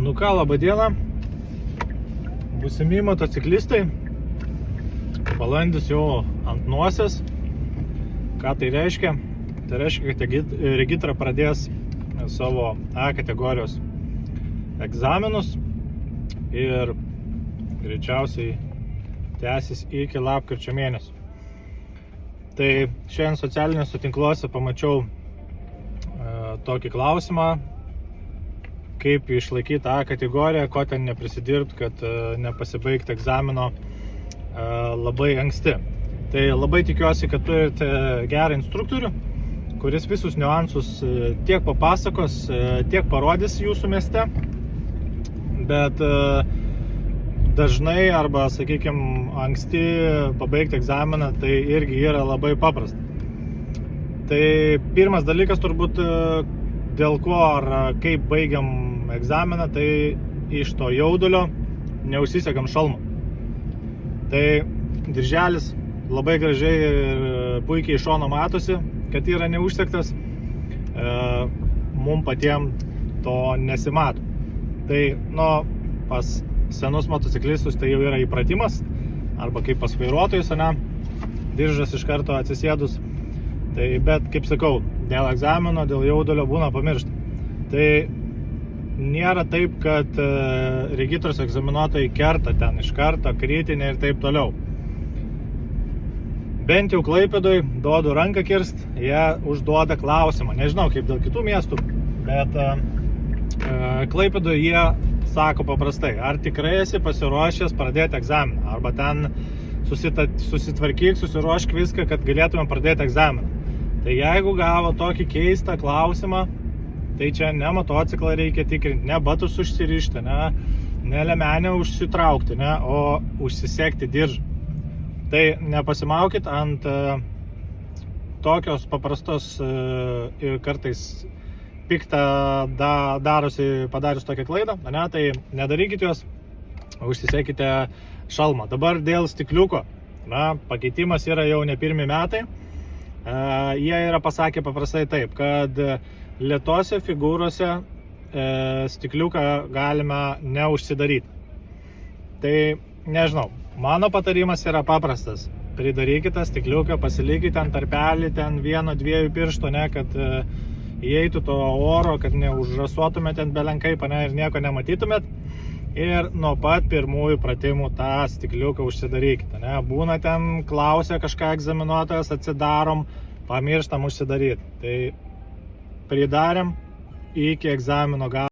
Nu ką, laba diena, būsimi motociklistai, balandis jau ant nosies. Ką tai reiškia? Tai reiškia, kad regitra pradės savo A kategorijos egzaminus ir greičiausiai tęsis iki lapkričio mėnesio. Tai šiandien socialiniuose tinkluose pamačiau tokį klausimą, kaip išlaikyti A kategoriją, ko ten neprisidirbti, kad nepasibaigti egzamino labai anksti. Tai labai tikiuosi, kad turite gerą instruktorių, kuris visus niuansus tiek papasakos, tiek parodys jūsų mieste, bet dažnai arba, sakykime, anksti pabaigti egzaminą, tai irgi yra labai paprasta. Tai pirmas dalykas turbūt, dėl ko ar kaip baigiam egzaminą, tai iš to jaudulio neužsisegam šalmo. Tai dirželis labai gražiai ir puikiai iš šono matosi, kad yra neužsegtas, mum patiem to nesimato. Tai pas senus motociklistus tai jau yra įpratimas, arba kaip pas vairuotojus, diržas iš karto atsisėdus. Tai, bet, kaip sakau, dėl egzamino, dėl jaudulio būna pamiršta. Tai nėra taip, kad regitros egzaminuotojai kerta ten iš karto, kritinė ir taip toliau. Bent jau Klaipėdoj duodu ranką kirst, jie užduoda klausimą. Nežinau, kaip dėl kitų miestų, bet Klaipėdoj jie sako paprastai, ar tikrai esi pasiruošęs pradėti egzaminą, arba ten susitvarkyk, susiruošk viską, kad galėtume pradėti egzaminą. Tai jeigu gavo tokį keistą klausimą, tai čia ne motociklą reikia tikrinti, ne batus užsirišti, ne liemenę užsitraukti, o užsisekti diržą. Tai nepasimaukit ant tokios paprastos ir kartais piktą darosi padarius tokią klaidą, tai nedarykit jos, užsisekite šalmą. Dabar dėl stikliuko, pakeitimas yra jau ne pirmi metai. Jie yra pasakę paprastai taip, kad lėtose figūrose stikliuką galime neužsidaryti. Tai nežinau, mano patarimas yra paprastas. Pridarykite stikliuką, pasilikite ant tarpelį, ten 1-2 pirštų, kad įeitų to oro, kad neužrasuotumėte ant belenkai, ir nieko nematytumėt. Ir nuo pat pirmųjų pratimų tą stikliuką užsidarykite. Būna ten klausia kažką egzaminuotojas, atsidarom, pamirštam užsidaryti. Tai pridarėm iki egzamino galo.